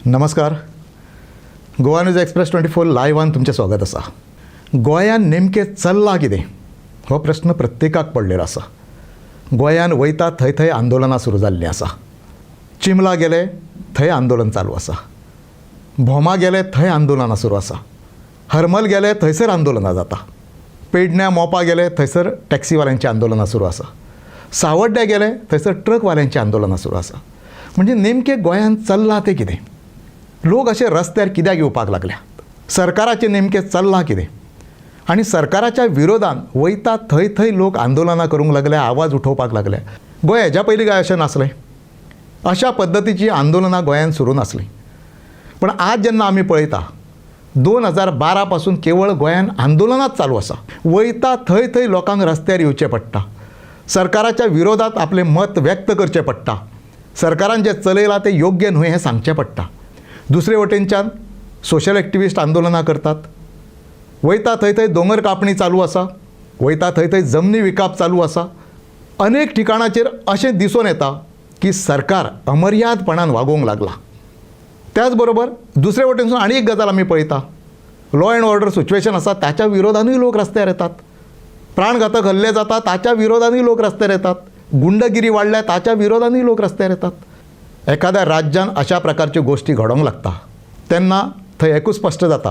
नमस्कार. Goa news express 24 लायव्हान तुमचें स्वागत आसा. गोंयांत नेमकें चल्लां कितें हो प्रश्न प्रत्येकाक पडलेलो आसा. गोंयांत वयता थंय थंय आंदोलनां सुरू जाल्लीं आसा. चिंबला गेले थंय आंदोलन चालू आसा. भोमा गेले थंय आंदोलनां सुरू आसा. हरमल गेले थंयसर आंदोलनां जाता. पेडण्या मोपा गेले थंयसर टॅक्सीवाल्यांची आंदोलनां सुरू आसा. सावड्ड्या गेले थंयसर ट्रकवाल्यांची आंदोलनां सुरू आसा. म्हणजे नेमकें गोंयांत चल्लां तें कितें? लोक अशे रस्त्यार कित्याक येवपाक लागल्यात? सरकाराचें नेमकें चल्लां कितें? आनी सरकाराच्या विरोधान वयता थंय थंय लोक आंदोलनां करूंक लागले, आवाज उठोवपाक लागले. गोंय हेज्या पयलीं काय अशें नासलें. अशा पद्दतीची आंदोलनां गोंयांत सुरू नासलीं. पण आज जेन्ना आमी पळयता 2012 पासून केवळ गोंयांत आंदोलनांच चालू आसा. वयता थंय थंय लोकांक रस्त्यार येवचें पडटा. सरकाराच्या विरोधात आपलें मत व्यक्त करचें पडटा. सरकारान जें चलयलां तें योग्य न्हय हें सांगचें पडटा. दुसरे वटेनच्यान सोशल एक्टिविस्ट आंदोलनां करतात. वयता थंय थंय दोंगर कापणी चालू आसा. वयता थंय थंय जमनी विकाप चालू आसा. अनेक ठिकाणाचेर अशें दिसून येता की सरकार अमर्यादपणान वागोवंक लागला. त्याच बरोबर दुसरे वटेनसून आनी एक गजाल आमी पळयता. लॉ अँड ऑर्डर सिच्युएशन आसा ताच्या विरोधानूय लोक रस्त्यार येतात. प्राणघातक हल्ले जाता ताच्या विरोधानूय लोक रस्त्यार येतात. गुंडगिरी वाडल्या ताच्या विरोधानूय लोक रस्त्यार येतात. एखाद्या राज्यान अशा प्रकारच्यो गोष्टी घडोवंक लागता तेन्ना थंय एकूच स्पश्ट जाता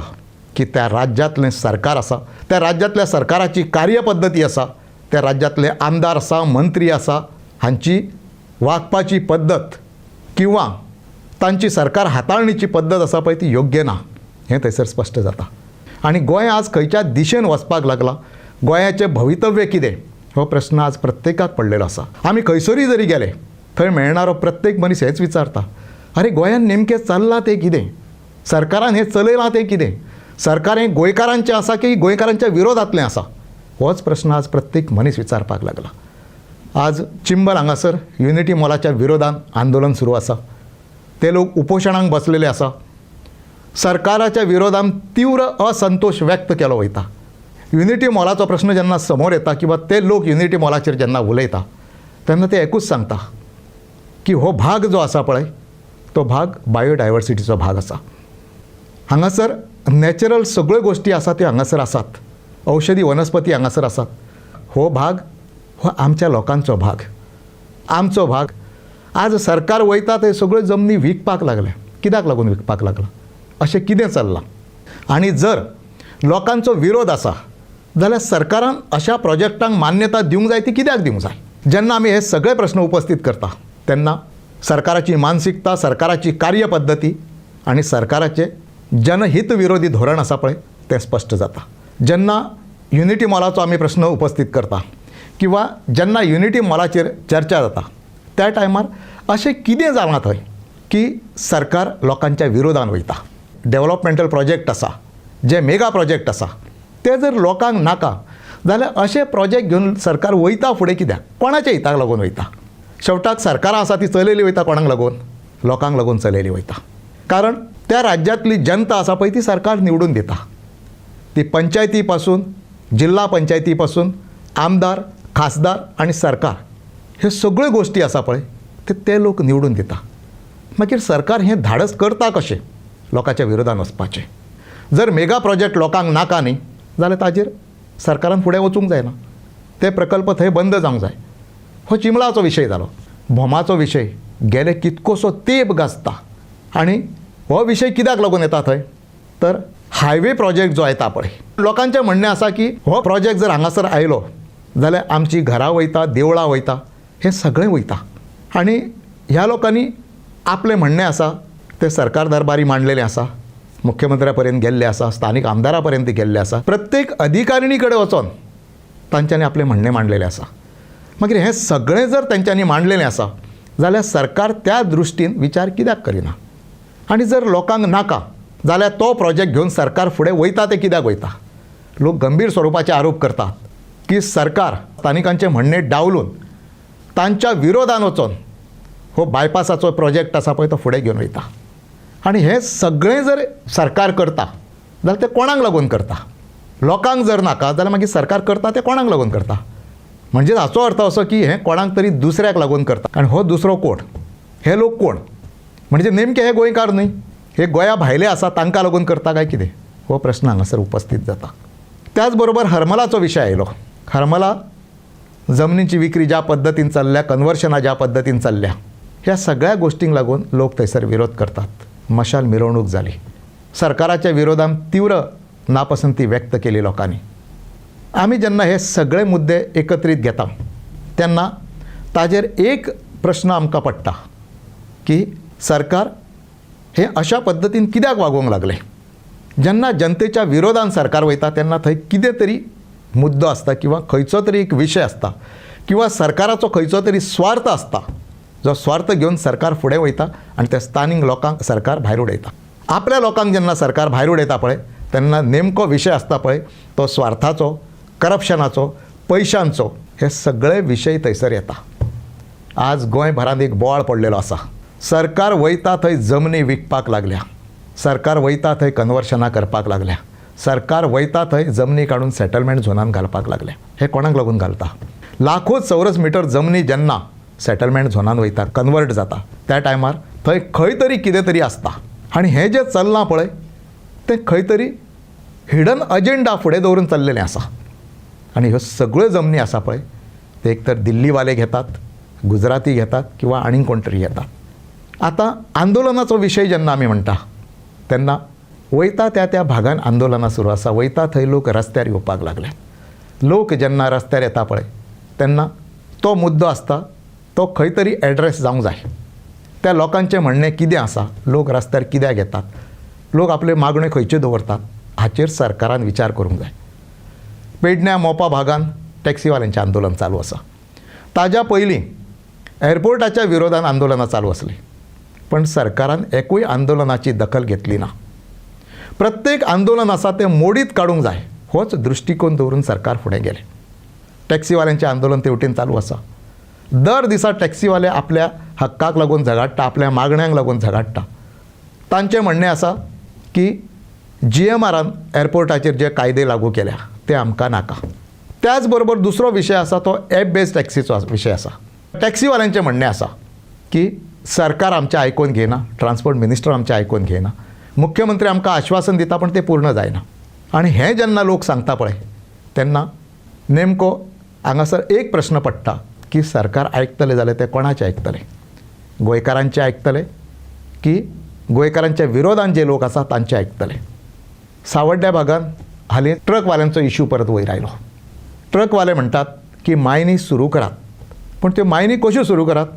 की त्या राज्यांतलें सरकार आसा, त्या राज्यांतल्या सरकाराची कार्यपद्दती आसा, त्या राज्यांतले आमदार आसा, मंत्री आसा, हांची वागपाची पद्दत किंवा तांची सरकार हाताळणीची पद्दत आसा पळय ती योग्य ना हें थंयसर स्पश्ट जाता. आनी गोंय आज खंयच्या दिशेन वचपाक लागला, गोंयाचें भवितव्य कितें हो प्रश्न आज प्रत्येकाक पडलेलो आसा. आमी खंयसरूय जरी गेले थंय मेळणारो प्रत्येक मनीस हेच विचारता, अरे गोंयांत नेमकें चल्लां तें कितें? सरकारान हें चलयलां तें कितें? सरकार हें गोंयकारांचें आसा की गोंयकारांच्या विरोधांतलें आसा? होच प्रश्न आज प्रत्येक मनीस विचारपाक लागला. आज चिंबल हांगासर युनिटी मॉलाच्या विरोधान आंदोलन सुरू आसा. ते लोक उपोशणांक बसलेले आसा. सरकाराच्या विरोधान तीव्र असंतोष व्यक्त केलो वयता. युनिटी मॉलाचो प्रश्न जेन्ना समोर येता किंवा ते लोक युनिटी मॉलाचेर जेन्ना उलयता तेन्ना ते एकूच सांगता की हो भाग जो आसा पळय तो भाग बायोडायवर्सिटीचो भाग आसा. हांगासर नॅचरल सगळ्यो गोश्टी आसा त्यो हांगासर आसात. औषधी वनस्पती हांगासर आसात. हो भाग हो आमच्या लोकांचो भाग, आमचो भाग. आज सरकार वयता ते सगळ्यो जमनी विकपाक लागले. कित्याक लागून विकपाक लागला? अशें कितें चल्लां? आनी जर लोकांचो विरोध आसा जाल्यार सरकारान अशा प्रोजेक्टांक मान्यता दिवंक जाय ती कित्याक दिवंक जाय? जेन्ना आमी हे सगळे प्रश्न उपस्थित करता तेन्ना सरकाराची मानसिकता, सरकाराची कार्यपद्दती आनी सरकाराचें जनहित विरोधी धोरण आसा पळय तें स्पश्ट जाता. जेन्ना युनिटी मॉलाचो आमी प्रश्न उपस्थित करता किंवा जेन्ना युनिटी मॉलाचेर चर्चा जाता त्या टायमार अशें कितें जालां थंय की सरकार लोकांच्या विरोधान वयता. डेव्हलपमेंटल प्रोजेक्ट आसा, जे मेगा प्रोजेक्ट आसा ते जर लोकांक नाका जाल्यार अशे प्रोजेक्ट घेवन सरकार वयता फुडें कित्याक? कोणाच्या हिताक लागून वयता? शेवटाक सरकारां आसा ती चलयली वयता कोणाक लागून? लोकांक लागून चलयली वयता. कारण त्या राज्यांतली जनता आसा पळय ती सरकार निवडून दिता. ती पंचायती पासून, जिल्हा पंचायती पासून, आमदार, खासदार आनी सरकार ह्यो सगळ्यो गोश्टी आसा पळय ते लोक निवडून दिता. मागीर सरकार हें धाडस करता कशें लोकांच्या विरोधान वचपाचें? जर मेगा प्रोजेक्ट लोकांक नाका न्ही जाल्यार ताजेर सरकारान फुडें वचूंक जायना. ते प्रकल्प थंय बंद जावंक जाय. हो चिंबळाचो विशय जालो. भोमाचो विशय गेले कितकोसो तेंप गाजता. आनी हो विशय कित्याक लागून येता थंय? तर हायवे प्रोजेक्ट जो येता पळय, लोकांचें म्हणणें आसा की हो प्रोजेक्ट जर हांगासर आयलो जाल्यार आमची घरां वयता, देवळां वयता, हें सगळें वयता. आनी ह्या लोकांनी आपलें म्हणणें आसा तें सरकार दरबारी मांडलेलें आसा, मुख्यमंत्र्या पर्यंत गेल्ले आसा, स्थानीक आमदारा पर्यंत गेल्ले आसा, प्रत्येक अधिकारिणी कडेन वचोन तांच्यांनी आपलें म्हणणें मांडलेलें आसा. मागीर हें सगळें जर तेंच्यांनी मांडलेलें आसा जाल्यार सरकार त्या दृश्टीन विचार कित्याक करिना? आनी जर लोकांक नाका जाल्यार तो प्रोजेक्ट घेवन सरकार फुडें वयता ते कित्याक वयता? लोक गंभीर स्वरुपाचे आरोप करतात की सरकार स्थानिकांचें म्हणणें डावलून तांच्या विरोधान वचोन हो बायपासाचो प्रोजेक्ट आसा पळय तो फुडें घेवन वयता. आनी हें सगळें जर सरकार करता जाल्यार तें कोणाक लागून करता? लोकांक जर नाका जाल्यार मागीर सरकार करता तें कोणाक लागून करता? म्हणजे हाचो अर्थ असो की हें कोणाक तरी दुसऱ्याक लागून करता. आनी हो दुसरो कोण? हे लोक कोण? म्हणजे नेमके हे गोंयकार न्हय. हे गोंया भायले आसा तांकां लागून करता काय कितें हो प्रश्न हांगासर उपस्थित जाता. त्याच बरोबर हरमलाचो विशय आयलो. हरमला जमनीची विक्री ज्या पद्दतीन चल्ल्या, कन्वर्शनां ज्या पद्दतीन चल्ल्या, ह्या सगळ्या गोष्टींक लागून लोक थंयसर विरोध करतात. मशाल मिरवणूक जाली. सरकाराच्या विरोधात तीव्र नापसंती व्यक्त केली लोकांनी. आमी जेन्ना हे सगळे मुद्दे एकत्रीत घेता तेन्ना ताजेर एक प्रश्न आमकां पडटा की सरकार हे अशा पद्दतीन कित्याक वागोवंक लागले. जेन्ना जनतेच्या विरोधान सरकार वयता तेन्ना थंय कितें तरी मुद्दो आसता किंवा खंयचो तरी एक विशय आसता किंवा सरकाराचो खंयचो तरी स्वार्थ आसता, जो स्वार्थ घेवन सरकार फुडें वयता आनी त्या स्थानीक लोकांक सरकार भायर उडयता. आपल्या लोकांक जेन्ना सरकार भायर उडयता पळय तेन्ना नेमको विशय आसता पळय तो स्वार्थाचो, करप्शनाचो, पयशांचो, हे सगळे विशय थंयसर येता. आज गोंयभरांत एक बोवाळ पडलेलो आसा. सरकार वयता थंय जमनी विकपाक लागल्या, सरकार वयता थंय कन्वर्शनां करपाक लागल्या, सरकार वयता थंय जमनी काडून सेटलमेंट झोनान घालपाक लागल्या. हे कोणाक लागून घालता? लाखो चौरस मिटर जमनी जेन्ना सेटलमेंट झोनान वयता, कन्वर्ट जाता, त्या टायमार थंय खंय तरी कितें तरी आसता. आनी हें जें चल्लां पळय तें खंय तरी हिडन अजेंडा फुडें दवरून चल्लेलें आसा. आनी ह्यो सगळ्यो जमनी आसा पळय ते एक तर दिल्लीवाले घेतात, गुजराती घेतात किंवा आनीक कोण तरी घेतात. आतां आंदोलनाचो विशय जेन्ना आमी म्हणटा तेन्ना वयता त्या भागान आंदोलनां सुरू आसा. वयता थंय लोक रस्त्यार येवपाक लागले. लोक जेन्ना रस्त्यार येता पळय तेन्ना तो मुद्दो आसता तो खंय तरी एड्रेस जावंक जाय. त्या लोकांचें म्हणणें कितें आसा, लोक रस्त्यार कित्याक येतात, लोक आपले मागण्यो खंयच्यो दवरतात, हाचेर सरकारान विचार करूंक जाय. पेडण्या मोपा भागान टॅक्सीवाल्यांचें आंदोलन चालू आसा. ताज्या पयलीं एअरपोर्टाच्या विरोधान आंदोलनां चालू आसलीं, पण सरकारान एकूय आंदोलनाची दखल घेतली ना. प्रत्येक आंदोलन आसा तें मोडीत काडूंक जाय होच दृश्टिकोन दवरून सरकार फुडें गेलें. टॅक्सीवाल्यांचें आंदोलन तेवटेन चालू आसा. दर दिसा टॅक्सीवाले आपल्या हक्काक लागून झगडटा, आपल्या मागण्यांक लागून झगडटा. तांचें म्हणणें आसा की GMRन एअरपोर्टाचेर जे कायदे लागू केल्या ते आमकां नाका. त्याच बरोबर दुसरो विशय आसा तो एप बेस्ड टॅक्सीचो विशय आसा. टॅक्सीवाल्यांचें म्हणणें आसा की सरकार आमचें आयकून घेयना, ट्रान्सपोर्ट मिनिस्टर आमचें आयकून घेयना, मुख्यमंत्री आमकां आश्वासन दिता पण तें पूर्ण जायना. आनी हें जेन्ना लोक सांगता पळय तेन्ना नेमको हांगासर एक प्रश्न पडटा की सरकार आयकतले जाल्यार ते कोणाचें आयकतले? गोंयकारांचें आयकतले की गोंयकारांच्या विरोधान जे लोक आसा तांचें आयकतले? सावड्ड्या भागान हालीं ट्रकवाल्यांचो इश्यू परत वयर आयलो. ट्रकवाले म्हणटात की मायनी सुरू करात, पण त्यो मायनी कश्यो सुरू करात?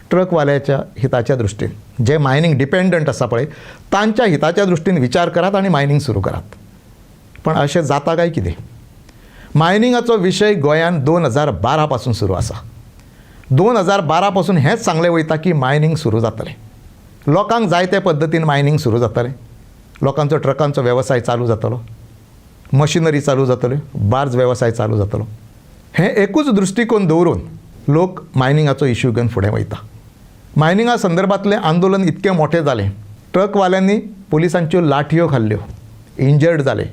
ट्रकवाल्याच्या हिताच्या दृश्टीन, जे मायनींग डिपेंडंट आसा पळय तांच्या हिताच्या दृश्टीन विचार करात आनी मायनींग सुरू करात. पण अशें जाता काय कितें? मायनिंगाचो विशय गोंयांत 2012 पासून सुरू आसा. 2012 पासून हेंच सांगलें वयता की मायनींग सुरू जातलें. लोकांक जाय ते पद्दतीन मायनींग सुरू जातलें. लोकांचो ट्रकांचो वेवसाय चालू जातलो, मशिनरी चालू जातल्यो, बार्ज वेवसाय चालू जातलो. हें एकूच दृश्टिकोन दवरून लोक मायनिंगाचो इश्यू घेवन फुडें वयता. मायनिंगा संदर्भांतलें आंदोलन इतकें मोठें जालें, ट्रकवाल्यांनी पुलिसांच्यो लाठयो खाल्ल्यो, इंजर्ड जाले,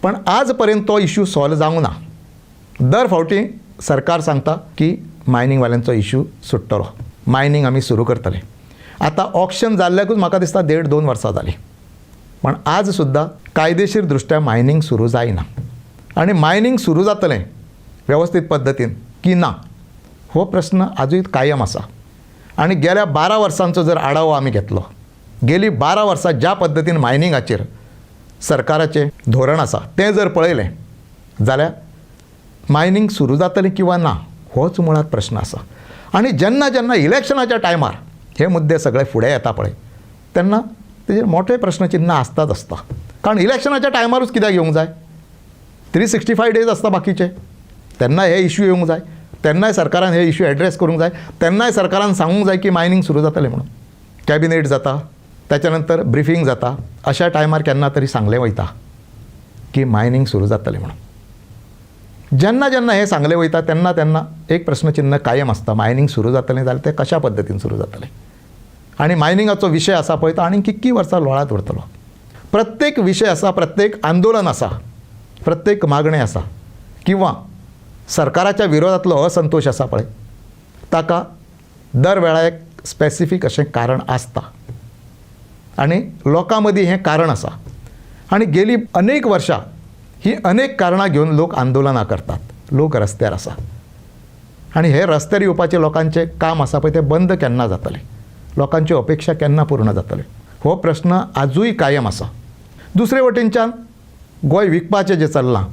पण आज पर्यंत तो इश्यू सॉल्व जावंक ना. दर फावटी सरकार सांगता की मायनिंगवाल्यांचो इश्यू सुट्टलो, मायनिंग आमी सुरू करतले. आतां ऑक्शन जाल्ल्याकूच म्हाका दिसता 1.5-2 वर्सां जालीं, पण आज सुद्दां कायदेशीर दृश्ट्या मायनिंग सुरू जायना. आनी मायनिंग सुरू जातलें वेवस्थीत पद्दतीन की ना हो प्रश्न आजूय कायम आसा. आनी गेल्या 12 वर्सांचो जर आढावो आमी घेतलो, गेली 12 वर्सां ज्या पद्दतीन मायनिंगाचेर सरकाराचें धोरण आसा तें जर पळयलें जाल्यार मायनिंग सुरू जातलें किंवा ना होच मुळात प्रश्न आसा. आनी जेन्ना जेन्ना इलेक्शनाच्या टायमार हे मुद्दे सगळे फुडें येता पळय तेन्ना तेजेर मोठे प्रश्नचिन्ह आसताच आसता. कारण इलेक्शनाच्या टायमारूच कित्याक येवंक जाय? 365 डेज आसता बाकीचे, तेन्ना हे इश्यू येवंक जाय, तेन्नाय सरकारान हे इश्यू एड्रेस करूंक जाय, तेन्नाय सरकारान सांगूंक जाय की मायनिंग सुरू जातलें म्हणून. कॅबिनेट जाता, त्याच्या नंतर ब्रिफींग जाता, अशा टायमार केन्ना तरी सांगलें वयता की मायनिंग सुरू जातलें म्हणून. जेन्ना जेन्ना हे सांगलें वयता तेन्ना तेन्ना एक प्रश्नचिन्ह कायम आसता, मायनिंग सुरू जातलें जाल्यार तें कशा पद्दतीन सुरू जातलें. आनी मायनिंगाचो विशय आसा पळय तो आनीक कितकी वर्सां लोळात उरतलो. प्रत्येक विशय आसा, प्रत्येक आंदोलन आसा, प्रत्येक मागणें आसा किंवा सरकाराच्या विरोधांतलो असंतोश आसा पळय ताका दर वेळा एक स्पेसिफीक अशें कारण आसता. आनी लोकां मदीं हें कारण आसा आनी गेलीं अनेक वर्सां ही अनेक कारणां घेवन लोक आंदोलनां करतात, लोक रस्त्यार आसा आनी हे रस्त्यार येवपाचें लोकांचें काम आसा पळय तें बंद केन्ना जातलें, लोकांच्यो अपेक्षा केन्ना पूर्ण जातल्यो, हो प्रश्न आजूय कायम आसा. दुसरे वटेनच्यान गोंय विकपाचें जें चल्लां,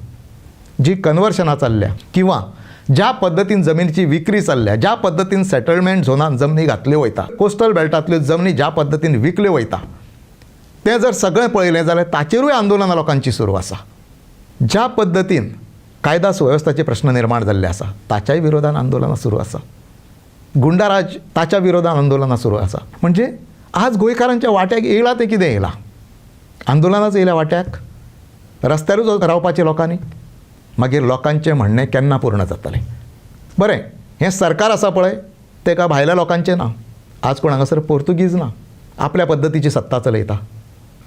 जी कन्वर्शनां चल्ल्या किंवा ज्या पद्दतीन जमनीची विक्री चल्ल्या, ज्या पद्दतीन सेटलमेंट झोनान जमनी घातल्यो वयता, कोस्टल बेल्टांतल्यो जमनी ज्या पद्दतीन विकल्यो वयता, तें जर सगळें पळयलें जाल्यार ताचेरूय आंदोलनां लोकांची सुरू आसा. ज्या पद्दतीन कायदा सुवेवस्थेचे प्रश्न निर्माण जाल्ले आसा ताच्याय विरोधान आंदोलनां सुरू आसा. गुंडाराज ताच्या विरोधान आंदोलनां सुरू आसा. म्हणजे आज गोंयकारांच्या वाट्याक येयलां तें कितें येयलां? आंदोलनांच येयल्या वाट्याक, रस्त्यारूच रावपाचें लोकांनी. मागीर लोकांचें म्हणणें केन्ना पूर्ण जातलें? बरें, हें सरकार आसा पळय तेका भायल्या लोकांचें ना. आज कोण हांगासर पोर्तुगीज ना, आपल्या पद्दतीची सत्ता चलयता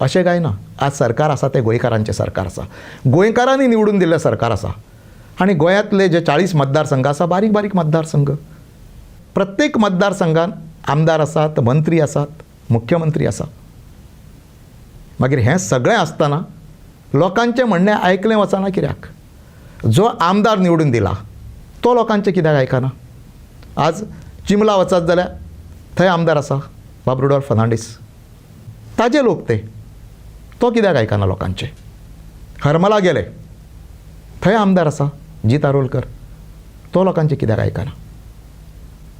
अशें कांय ना. आज सरकार आसा तें गोंयकारांचें सरकार आसा, गोंयकारांनी निवडून दिल्लें सरकार आसा. आनी गोंयांतले जे 40 मतदारसंघ आसा, बारीक बारीक मतदारसंघ, प्रत्येक मतदारसंघान आमदार आसात, मंत्री आसात, मुख्यमंत्री आसा. मागीर हें सगळें आसतना लोकांचें म्हणणें आयकलें वचना कित्याक? जो आमदार निवडून दिला तो लोकांचें कित्याक आयकना? आज चिंबला वचत जाल्यार थंय आमदार आसा बाब रुडॉल्फ फर्नांडीस, ताजे लोक तो कित्याक आयकना लोकांचें? हरमला गेले थंय आमदार आसा जीत आरोलकर, तो लोकांचें कित्याक आयकना?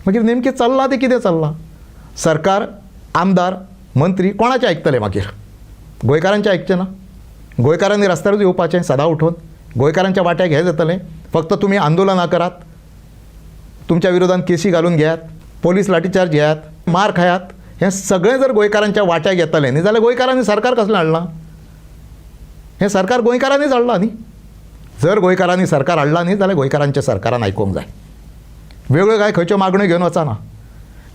मागीर नेमकें चल्लां तें कितें चल्लां? सरकार, आमदार, मंत्री कोणाचें आयकतले? मागीर गोंयकारांचें आयकचें ना? गोंयकारांनी रस्त्यारूच येवपाचें सदां उठून? गोंयकारांच्या वाट्याक हें जातलें फक्त तुमी आंदोलनां करात, तुमच्या विरोधान केसी घालून घेयात, पोलीस लाठीचार्ज घेयात, मार खायात, हें सगळें जर गोंयकारांच्या वाट्याक येतलें न्ही जाल्यार गोंयकारांनी सरकार कसलें हाडलां? हें सरकार गोंयकारांनीच हाडलां न्ही. जर गोंयकारांनी सरकार हाडलां न्ही जाल्यार गोंयकारांच्या सरकारान आयकूंक जाय. वेगळ्यो काय खंयच्यो मागण्यो घेवन वचना.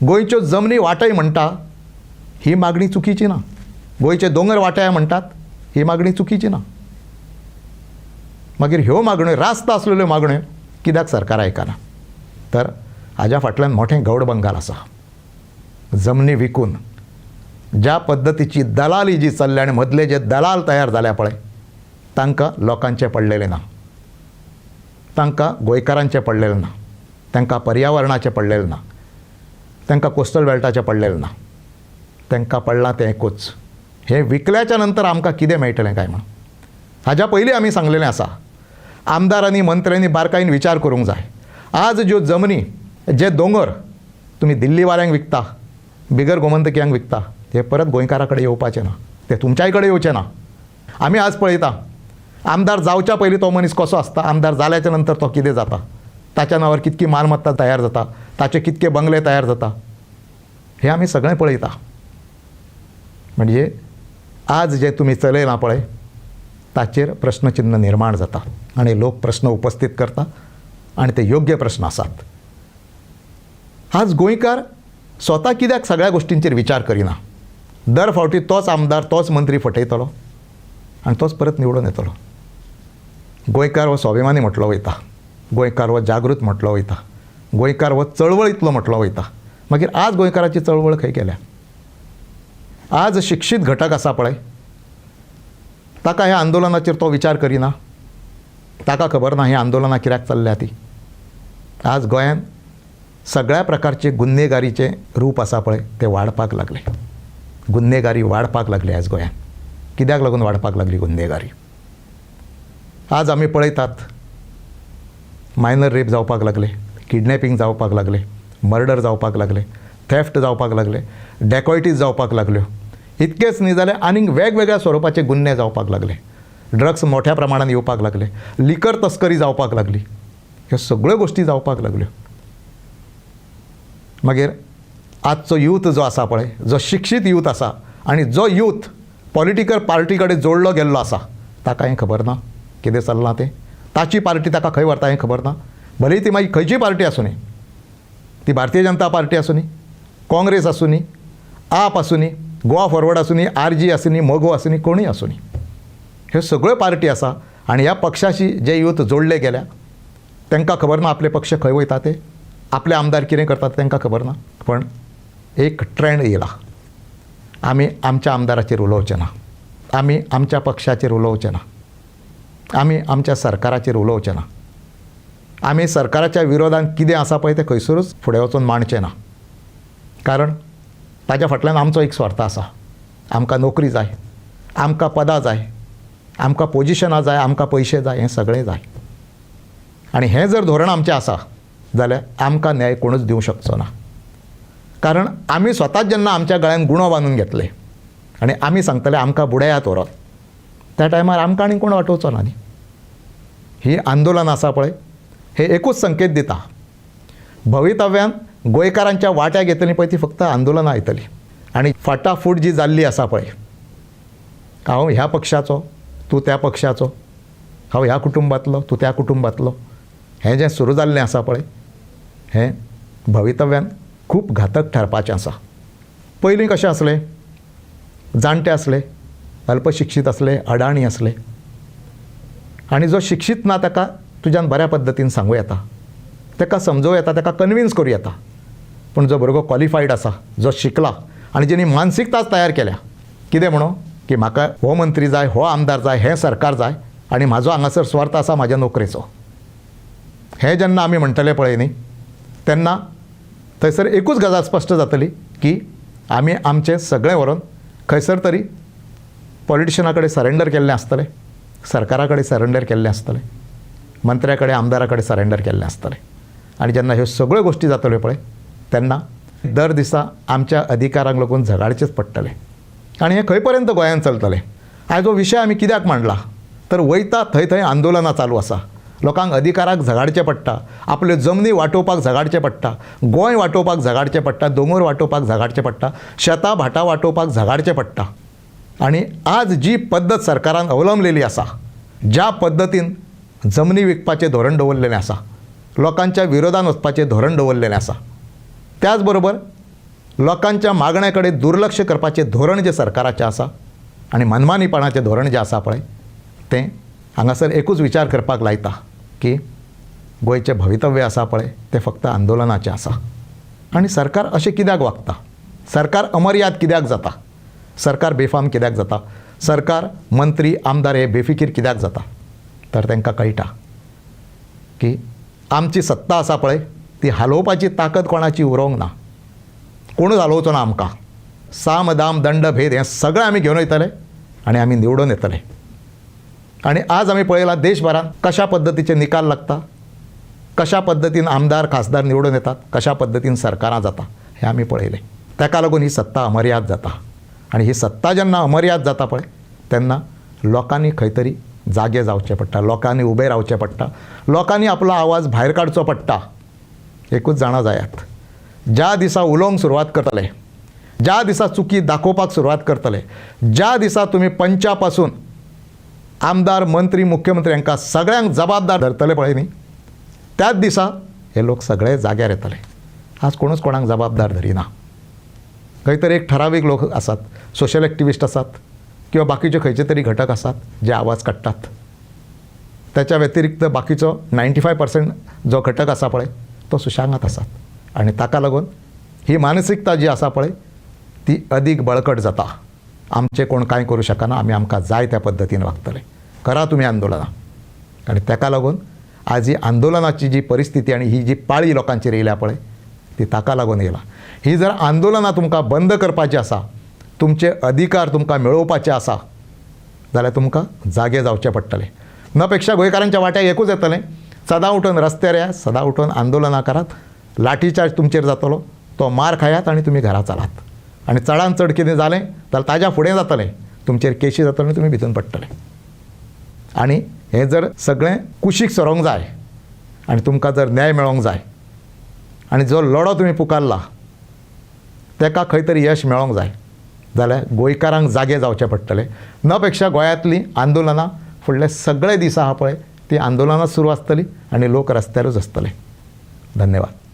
गोंयच्यो जमनी वांटय म्हणटा ही मागणी चुकीची ना, गोंयचे दोंगर वांटाय म्हणटात ही मागणी चुकीची ना. मागीर ह्यो मागण्यो रास्त आसलेल्यो मागण्यो कित्याक सरकार आयकना? तर हाज्या फाटल्यान मोठें गौड बंगाल आसा. जमनी विकून ज्या पद्दतीची दलाली जी चल्ल्या आनी मदले जे दलाल तयार जाल्या पळय तांकां लोकांचें पडलेलें ना, तांकां गोंयकारांचें पडलेलें ना, तांकां पर्यावरणाचें पडलेलें ना, तांकां कोस्टल बेल्टाचें पडलेलें ना. तांकां पडलां तें एकूच, हें विकल्याच्या नंतर आमकां कितें मेळटलें काय म्हण. हाज्या पयलीं आमी सांगलेलें आसा, आमदारांनी मंत्र्यांनी बारकायेन विचार करूंक जाय. आज ज्यो जमनी, जे दोंगर तुमी दिल्ली वाऱ्यांक विकता, बिगर गोमंतकियांक विकता, ते परत गोंयकारा कडेन येवपाचें ना, ते तुमच्याय कडेन येवचें ना. आमी आज पळयता आमदार जावच्या पयलीं तो मनीस कसो आसता, आमदार जाल्याच्या नंतर तो कितें जाता, ताच्या नांवार कितकी मालमत्ता तयार जाता, ताचे कितके बंगले तयार जाता, हें आमी सगळें पळयता. म्हणजे आज जे तुमी चलयलां पळय ताचेर प्रश्नचिन्ह निर्माण जाता आनी लोक प्रश्न उपस्थित करता आनी ते योग्य प्रश्न आसात. आज गोंयकार स्वता कित्याक सगळ्या गोश्टींचेर विचार करिना? दर फावटी तोच आमदार, तोच मंत्री फटयतलो आनी तोच परत निवडून येतलो. गोंयकार हो स्वाभिमानी म्हटलो वयता, गोंयकार हो जागृत म्हटलो वयता, गोंयकार हो चळवळींतलो म्हटलो वयता. मागीर आज गोंयकाराची चळवळ खंय गेल्या? आज शिक्षीत घटक आसा पळय ताका ह्या आंदोलनाचेर तो विचार करिना, ताका खबर ना ही आंदोलनां कित्याक चल्ल्या ती. आज गोंयांत सगळ्या प्रकारचे गुन्हेगारीचे रूप आसा पळय ते वाडपाक लागले. गुन्हेगारी वाडपाक लागली आज गोंयांत. कित्याक लागून वाडपाक लागली गुन्हेगारी? आज आमी पळयतात मायनर रेप जावपाक लागले, किडनॅपिंग जावपाक लागले, मर्डर जावपाक लागले, थेफ्ट जावपाक लागले, डॅकॉयटीज जावपाक लागल्यो. इतकेच न्ही जाल्यार आनीक वेगवेगळ्या स्वरुपाचे गुन्हे जावपाक लागले, ड्रग्स मोठ्या प्रमाणात येवपाक लागले, लिकर तस्करी जावपाक लागली, ह्यो सगळ्यो गोश्टी जावपाक लागल्यो. मागीर आजचो यूथ जो आसा पळय, जो शिक्षीत यूथ आसा आनी जो यूथ पॉलिटिकल पार्टी कडेन जोडलो गेल्लो आसा ताका हें खबर ना कितें चल्लां तें. ताची पार्टी ताका खंय व्हरता हें खबर ना. भलेही ती मागीर खंयची पार्टी आसूं न्ही, ती भारतीय जनता पार्टी आसूं न्ही, काँग्रेस आसूं न्ही, आप आसूं न्ही, गोवा फॉरवर्ड आसूं न्ही, आरजी आसूं न्ही, मोगो आसूं न्ही, कोणूय आसूं न्ही, ह्यो सगळ्यो पार्टी आसा आनी ह्या पक्षाशी जे यूथ जोडले गेल्या तांकां खबर ना आपले पक्ष खंय वयता ते, आपले आमदार कितें करतात तांकां खबर ना. पण एक ट्रेंड येयला. आमी आमच्या आमदाराचेर उलोवचे ना, आमी आमच्या पक्षाचेर उलोवचे ना, आमी आमच्या सरकाराचेर उलोवचे ना, आमी सरकाराच्या विरोधान कितें आसा पळय तें खंयसरूच फुडें वचून मांडचें ना. कारण ताच्या फाटल्यान आमचो एक स्वार्थ आसा. आमकां नोकरी जाय, आमकां पदां जाय, आमकां पोजिशनां जाय, आमकां पयशे जाय, हें सगळें जाय. आनी हें जर धोरण आमचें आसा जाल्यार आमकां न्याय कोणूच दिवंक शकचो ना. कारण आमी स्वताच जेन्ना आमच्या गळ्यान गुणो बांदून घेतले आनी आमी सांगतले आमकां बुडयात व्हरत, त्या टायमार आमकां आनी कोण वाटोवचो ना न्ही. ही आंदोलन आसा पळय हे एकूच संकेत दिता, भवितव्यान गोंयकारांच्या वाट्याक येतलीं पळय ती फक्त आंदोलनां येतलीं. आनी फाटाफूट जी जाल्ली आसा पळय, हांव ह्या पक्षाचो, तूं त्या पक्षाचो, हांव ह्या कुटुंबातलो, तूं त्या कुटुंबातलो, हें जें सुरू जाल्लें आसा पळय हें भवितव्यान खूब घातक ठरपाचें आसा. पयलीं कशें आसलें, जाणटे आसले, अल्पशिक्षीत आसले, अडाणी आसले, आनी जो शिक्षीत ना ताका तुज्यान बऱ्या पद्दतीन सांगूं येता, ताका समजोवं येता, ताका कन्विन्स करूं येता. पूण जो भुरगो क्वॉलिफायड आसा, जो शिकला आनी जेणी मानसिकताच तयार केल्या कितें म्हणो की म्हाका हो मंत्री जाय, हो आमदार जाय, हें सरकार जाय आनी म्हाजो हांगासर स्वार्थ आसा म्हाज्या नोकरेचो, हें जेन्ना आमी म्हणटले पळय न्ही तेन्ना थंयसर एकूच गजाल स्पश्ट जातली की आमी आमचें सगळें व्हरून खंयसर तरी पॉलिटिशना कडेन सरेंडर केल्लें आसतलें, सरकारा कडेन सरेंडर केल्लें आसतलें, मंत्र्या कडेन आमदारा कडेन सरेंडर केल्लें आसतलें. आनी जेन्ना ह्यो सगळ्यो गोश्टी जातल्यो पळय तेन्ना दर दिसा आमच्या अधिकारांक लागून झगडचेच पडटलें. आनी हें खंय पर्यंत गोंयांत चलतलें. आयज हो विशय आमी कित्याक मांडला तर वयता थंय थंय आंदोलनां चालू आसा, लोकांक अधिकाराक झगडचें पडटा, आपल्यो जमनी वांटोवपाक झगडचें पडटा, गोंय वांटोवपाक झगडचें पडटा, दोंगर वांटोवपाक झगडचें पडटा, शेतां भाटां वांटोवपाक झगडचें पडटा. आनी आज जी पद्दत सरकारान अवलंबलेली आसा, ज्या पद्दतीन जमनी विकपाचें धोरण दवरलेलें आसा, लोकांच्या विरोधान वचपाचें धोरण दवरलेलें आसा, त्याच बरोबर लोकांच्या मागण्या कडेन दुर्लक्ष करपाचें धोरण जें सरकाराचें आसा आनी मनमानीपणाचें धोरण जें आसा पळय तें हांगासर एकूच विचार करपाक लायता की गोंयचें भवितव्य आसा पळय तें फक्त आंदोलनाचें आसा. आनी सरकार अशें कित्याक वागता, सरकार अमर्याद कित्याक जाता, सरकार बेफाम कित्याक जाता, सरकार मंत्री आमदार हे बेफिकीर कित्याक जाता, तर तांकां कळटा की आमची सत्ता आसा पळय ती हालोवपाची ताकद कोणाची उरोवंक ना, कोणूच हालोवचो ना आमकां. साम दाम दंड भेद हें सगळें आमी घेवन वयतले आनी आमी निवडून येतले. आनी आज आमी पळयलां देशभरात कशा पद्दतीचे निकाल लागता, कशा पद्दतीन आमदार खासदार निवडून येतात, कशा पद्दतीन सरकारां जाता हें आमी पळयलें. ताका लागून ही सत्ता अमर्याद जाता. आनी ही सत्ता जेन्ना अमर्याद जाता पळय तेन्ना लोकांनी खंय तरी जागे जावचें पडटा, लोकांनी उबें रावचें पडटा, लोकांनी आपलो आवाज भायर काडचो पडटा. एकूच जाणा जायात, ज्या दिसा उलोवंक सुरवात करतले, ज्या दिसा चुकी दाखोवपाक सुरवात करतले, ज्या दिसा तुमी पंचा पासून आमदार मंत्री मुख्यमंत्री हांकां सगळ्यांक जबाबदार धरतले पळय न्ही त्याच दिसा हे लोक सगळे जाग्यार येतले. आज कोणूच कोणाक जबाबदार धरिना. खंय तरी एक ठरावीक लोक आसात, सोशल एक्टिविस्ट आसात किंवा बाकीचे खंयचे तरी घटक आसात जे आवाज काडटात. त्याच्या व्यतिरिक्त बाकीचो 95% जो घटक आसा पळय तो सुशांगात आसात. आनी ताका लागून ही मानसिकता जी आसा पळय ती अदीक बळकट जाता. आमचे कोण कांय करूं शकना, आमी आमकां जाय त्या पद्दतीन वागतले. करा तुमी आंदोलनां. आनी ताका लागून आज ही आंदोलनाची जी परिस्थिती आनी ही जी पाळी लोकांचेर येयल्या पळय ती ताका लागून येयला. ही जर आंदोलनां तुमकां बंद करपाची आसा, तुमचे अधिकार तुमकां मेळोवपाचे आसा जाल्यार तुमकां जागे जावचे पडटले. न पेक्षा गोंयकारांच्या वाट्याक एकूच येतलें, सदां उठून रस्त्यार या, सदां उठून आंदोलनां करात, लाठीचार्ज तुमचेर जातलो, तो मार खायात आनी तुमी घरा चलात. आनी चडांत चड कितें जालें जाल्यार ताज्या फुडें जातलें, तुमचेर केशी जातल्यो, तुमी भितून पडटले. आनी हें जर सगळें कुशीक सरोंक जाय आनी तुमकां जर न्याय मेळोंक जाय आनी जो लढो तुमी पुकारला ताका खंय तरी यश मेळोंक जाय जाल्यार गोंयकारांक जागे जावचे पडटले. न पेक्षा गोंयांतलीं आंदोलनां फुडले सगळे दीस आहा पळय ती आंदोलनां सुरू आसतलीं आनी लोक रस्त्यारूच आसतले. धन्यवाद.